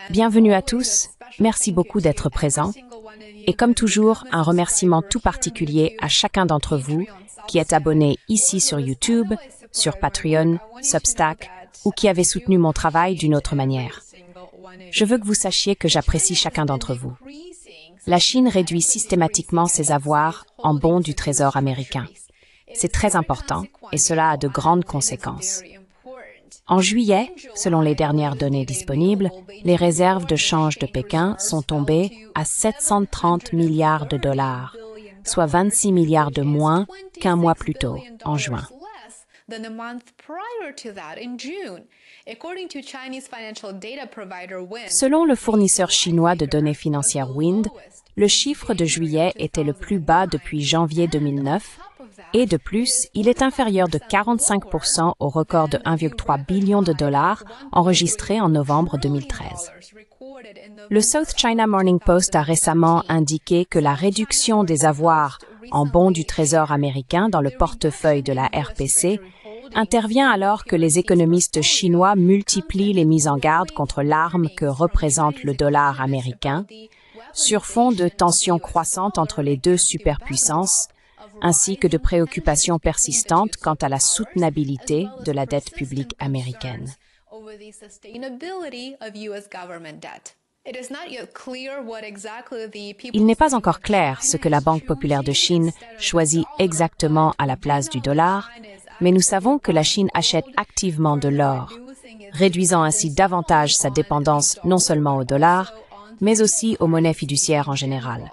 Bienvenue à tous, merci beaucoup d'être présents. Et comme toujours, un remerciement tout particulier à chacun d'entre vous qui est abonné ici sur YouTube, sur Patreon, Substack ou qui avez soutenu mon travail d'une autre manière. Je veux que vous sachiez que j'apprécie chacun d'entre vous. La Chine réduit systématiquement ses avoirs en bons du Trésor américain. C'est très important et cela a de grandes conséquences. En juillet, selon les dernières données disponibles, les réserves de change de Pékin sont tombées à 730 milliards de dollars, soit 26 milliards de moins qu'un mois plus tôt, en juin. Selon le fournisseur chinois de données financières Wind, le chiffre de juillet était le plus bas depuis janvier 2009 et de plus, il est inférieur de 45% au record de 1,3 billion de dollars enregistré en novembre 2013. Le South China Morning Post a récemment indiqué que la réduction des avoirs en bons du Trésor américain dans le portefeuille de la RPC intervient alors que les économistes chinois multiplient les mises en garde contre l'arme que représente le dollar américain, sur fond de tensions croissantes entre les deux superpuissances, ainsi que de préoccupations persistantes quant à la soutenabilité de la dette publique américaine. Il n'est pas encore clair ce que la Banque populaire de Chine choisit exactement à la place du dollar, mais nous savons que la Chine achète activement de l'or, réduisant ainsi davantage sa dépendance non seulement au dollar, mais aussi aux monnaies fiduciaires en général.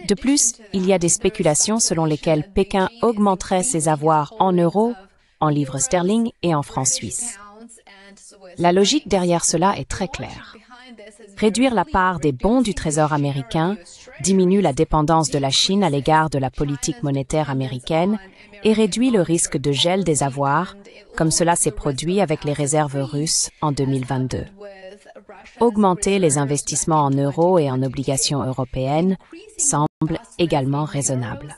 De plus, il y a des spéculations selon lesquelles Pékin augmenterait ses avoirs en euros, en livres sterling et en francs suisses. La logique derrière cela est très claire. Réduire la part des bons du Trésor américain diminue la dépendance de la Chine à l'égard de la politique monétaire américaine et réduit le risque de gel des avoirs, comme cela s'est produit avec les réserves russes en 2022. Augmenter les investissements en euros et en obligations européennes semble également raisonnable.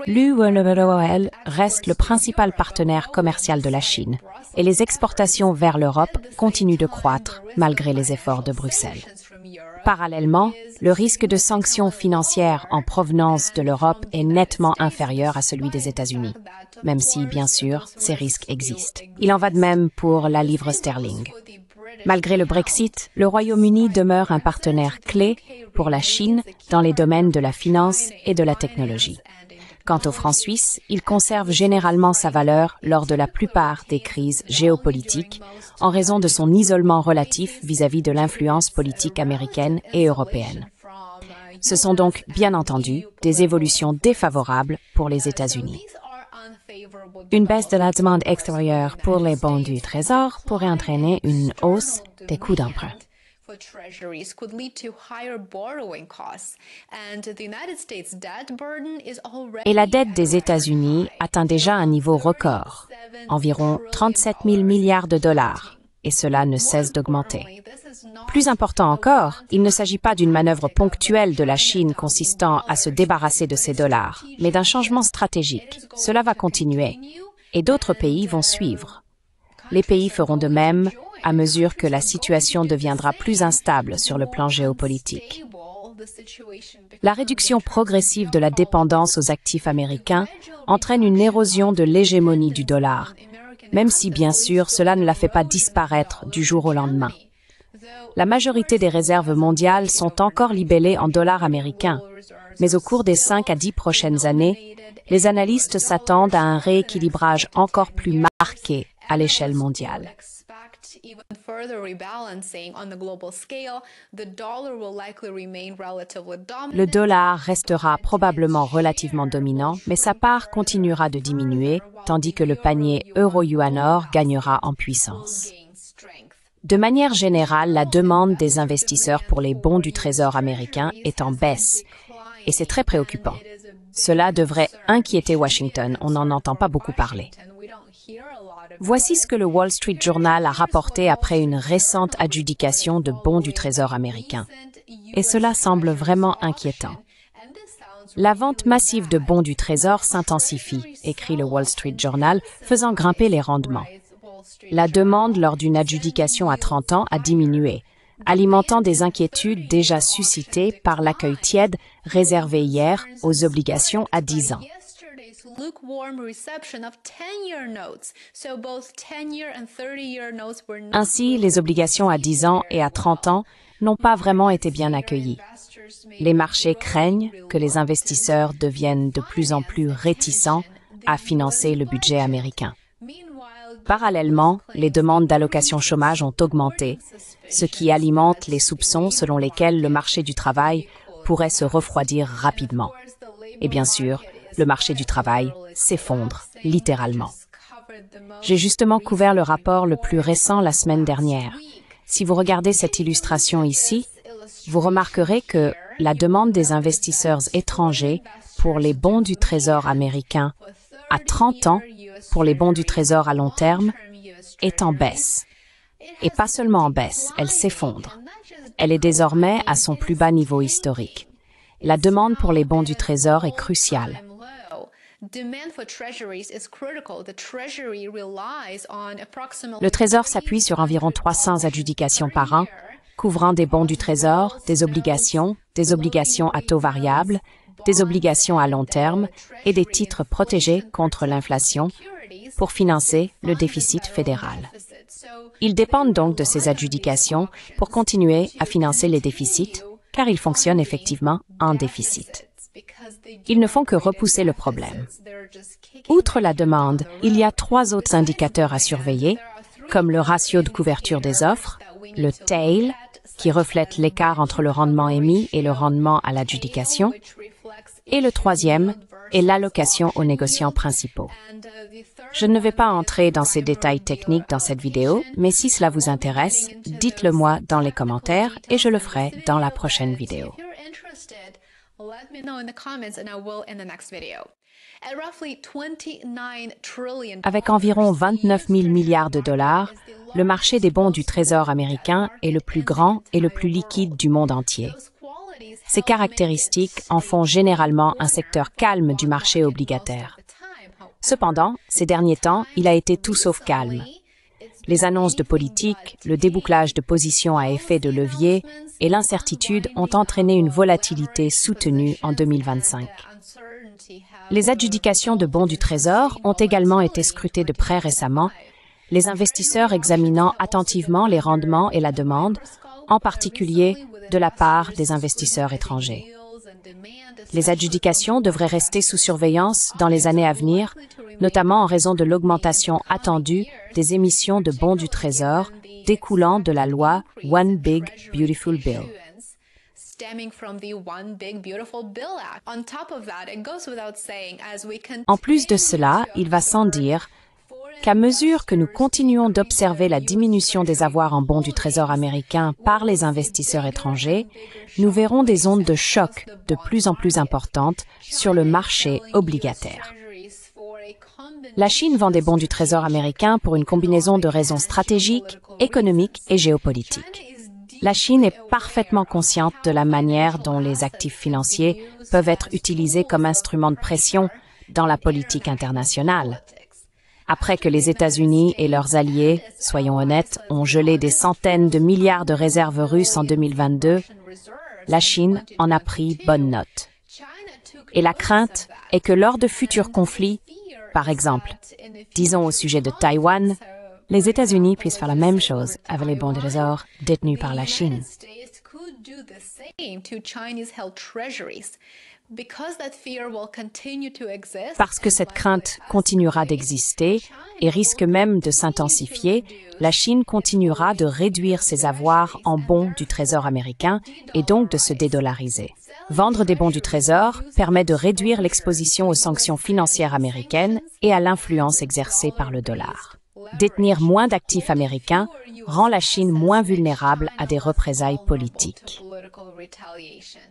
L'UE reste le principal partenaire commercial de la Chine et les exportations vers l'Europe continuent de croître malgré les efforts de Bruxelles. Parallèlement, le risque de sanctions financières en provenance de l'Europe est nettement inférieur à celui des États-Unis, même si, bien sûr, ces risques existent. Il en va de même pour la livre sterling. Malgré le Brexit, le Royaume-Uni demeure un partenaire clé pour la Chine dans les domaines de la finance et de la technologie. Quant au franc suisse, il conserve généralement sa valeur lors de la plupart des crises géopolitiques en raison de son isolement relatif vis-à-vis de l'influence politique américaine et européenne. Ce sont donc, bien entendu, des évolutions défavorables pour les États-Unis. Une baisse de la demande extérieure pour les bons du Trésor pourrait entraîner une hausse des coûts d'emprunt. Et la dette des États-Unis atteint déjà un niveau record, environ 37 000 milliards de dollars, et cela ne cesse d'augmenter. Plus important encore, il ne s'agit pas d'une manœuvre ponctuelle de la Chine consistant à se débarrasser de ses dollars, mais d'un changement stratégique. Cela va continuer, et d'autres pays vont suivre. Les pays feront de même à mesure que la situation deviendra plus instable sur le plan géopolitique. La réduction progressive de la dépendance aux actifs américains entraîne une érosion de l'hégémonie du dollar, même si, bien sûr, cela ne la fait pas disparaître du jour au lendemain. La majorité des réserves mondiales sont encore libellées en dollars américains, mais au cours des 5 à 10 prochaines années, les analystes s'attendent à un rééquilibrage encore plus marqué à l'échelle mondiale. Le dollar restera probablement relativement dominant, mais sa part continuera de diminuer, tandis que le panier euro-yuan-or gagnera en puissance. De manière générale, la demande des investisseurs pour les bons du Trésor américain est en baisse, et c'est très préoccupant. Cela devrait inquiéter Washington, on n'en entend pas beaucoup parler. Voici ce que le Wall Street Journal a rapporté après une récente adjudication de bons du Trésor américain. Et cela semble vraiment inquiétant. La vente massive de bons du Trésor s'intensifie, écrit le Wall Street Journal, faisant grimper les rendements. La demande lors d'une adjudication à 30 ans a diminué, alimentant des inquiétudes déjà suscitées par l'accueil tiède réservé hier aux obligations à 10 ans. Ainsi, les obligations à 10 ans et à 30 ans n'ont pas vraiment été bien accueillies. Les marchés craignent que les investisseurs deviennent de plus en plus réticents à financer le budget américain. Parallèlement, les demandes d'allocation chômage ont augmenté, ce qui alimente les soupçons selon lesquels le marché du travail pourrait se refroidir rapidement. Et bien sûr, le marché du travail s'effondre, littéralement. J'ai justement couvert le rapport le plus récent la semaine dernière. Si vous regardez cette illustration ici, vous remarquerez que la demande des investisseurs étrangers pour les bons du Trésor américain à 30 ans, pour les bons du Trésor à long terme, est en baisse. Et pas seulement en baisse, elle s'effondre. Elle est désormais à son plus bas niveau historique. La demande pour les bons du Trésor est cruciale. Le Trésor s'appuie sur environ 300 adjudications par an, couvrant des bons du Trésor, des obligations à taux variable, des obligations à long terme et des titres protégés contre l'inflation pour financer le déficit fédéral. Ils dépendent donc de ces adjudications pour continuer à financer les déficits, car ils fonctionnent effectivement en déficit. Ils ne font que repousser le problème. Outre la demande, il y a 3 autres indicateurs à surveiller, comme le ratio de couverture des offres, le TAIL, qui reflète l'écart entre le rendement émis et le rendement à l'adjudication, et le 3e est l'allocation aux négociants principaux. Je ne vais pas entrer dans ces détails techniques dans cette vidéo, mais si cela vous intéresse, dites-le moi dans les commentaires et je le ferai dans la prochaine vidéo. Avec environ 29 000 milliards de dollars, le marché des bons du Trésor américain est le plus grand et le plus liquide du monde entier. Ces caractéristiques en font généralement un secteur calme du marché obligataire. Cependant, ces derniers temps, il a été tout sauf calme. Les annonces de politique, le débouclage de positions à effet de levier et l'incertitude ont entraîné une volatilité soutenue en 2025. Les adjudications de bons du Trésor ont également été scrutées de près récemment, les investisseurs examinant attentivement les rendements et la demande, en particulier de la part des investisseurs étrangers. Les adjudications devraient rester sous surveillance dans les années à venir, notamment en raison de l'augmentation attendue des émissions de bons du Trésor découlant de la loi One Big Beautiful Bill. En plus de cela, il va sans dire qu'à mesure que nous continuons d'observer la diminution des avoirs en bons du Trésor américain par les investisseurs étrangers, nous verrons des ondes de choc de plus en plus importantes sur le marché obligataire. La Chine vend des bons du Trésor américain pour une combinaison de raisons stratégiques, économiques et géopolitiques. La Chine est parfaitement consciente de la manière dont les actifs financiers peuvent être utilisés comme instrument de pression dans la politique internationale. Après que les États-Unis et leurs alliés, soyons honnêtes, ont gelé des centaines de milliards de réserves russes en 2022, la Chine en a pris bonne note. Et la crainte est que lors de futurs conflits, par exemple, disons au sujet de Taïwan, les États-Unis puissent faire la même chose avec les bons de trésor détenus par la Chine. Parce que cette crainte continuera d'exister et risque même de s'intensifier, la Chine continuera de réduire ses avoirs en bons du Trésor américain et donc de se dédollariser. Vendre des bons du Trésor permet de réduire l'exposition aux sanctions financières américaines et à l'influence exercée par le dollar. Détenir moins d'actifs américains rend la Chine moins vulnérable à des représailles politiques.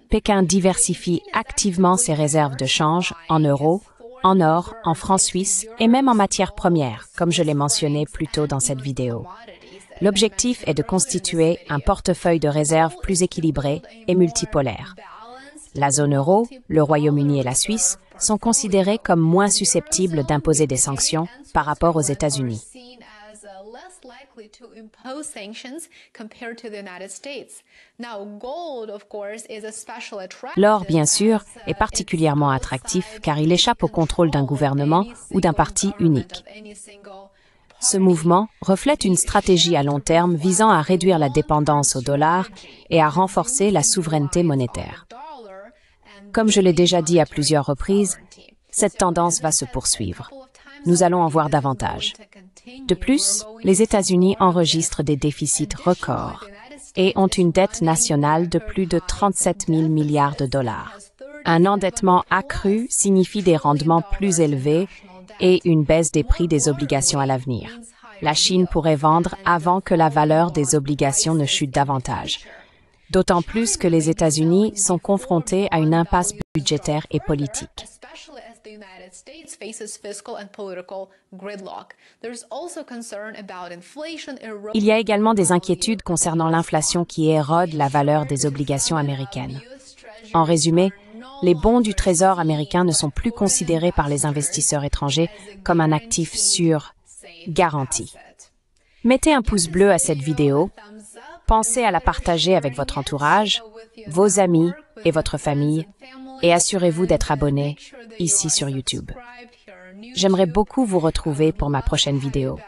Pékin diversifie activement ses réserves de change en euros, en or, en francs suisses et même en matières premières, comme je l'ai mentionné plus tôt dans cette vidéo. L'objectif est de constituer un portefeuille de réserves plus équilibré et multipolaire. La zone euro, le Royaume-Uni et la Suisse sont considérés comme moins susceptibles d'imposer des sanctions par rapport aux États-Unis. L'or, bien sûr, est particulièrement attractif car il échappe au contrôle d'un gouvernement ou d'un parti unique. Ce mouvement reflète une stratégie à long terme visant à réduire la dépendance au dollar et à renforcer la souveraineté monétaire. Comme je l'ai déjà dit à plusieurs reprises, cette tendance va se poursuivre. Nous allons en voir davantage. De plus, les États-Unis enregistrent des déficits records et ont une dette nationale de plus de 37 000 milliards de dollars. Un endettement accru signifie des rendements plus élevés et une baisse des prix des obligations à l'avenir. La Chine pourrait vendre avant que la valeur des obligations ne chute davantage, d'autant plus que les États-Unis sont confrontés à une impasse budgétaire et politique. Il y a également des inquiétudes concernant l'inflation qui érode la valeur des obligations américaines. En résumé, les bons du Trésor américain ne sont plus considérés par les investisseurs étrangers comme un actif sûr, garanti. Mettez un pouce bleu à cette vidéo, pensez à la partager avec votre entourage, vos amis et votre famille, et assurez-vous d'être abonné ici sur YouTube. J'aimerais beaucoup vous retrouver pour ma prochaine vidéo.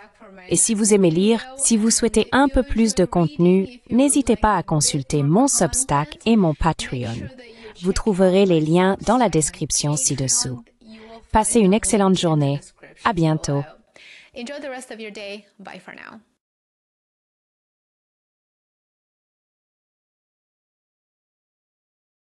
Et si vous aimez lire, si vous souhaitez un peu plus de contenu, n'hésitez pas à consulter mon Substack et mon Patreon. Vous trouverez les liens dans la description ci-dessous. Passez une excellente journée. À bientôt. Enjoy the rest of your day. Bye for now.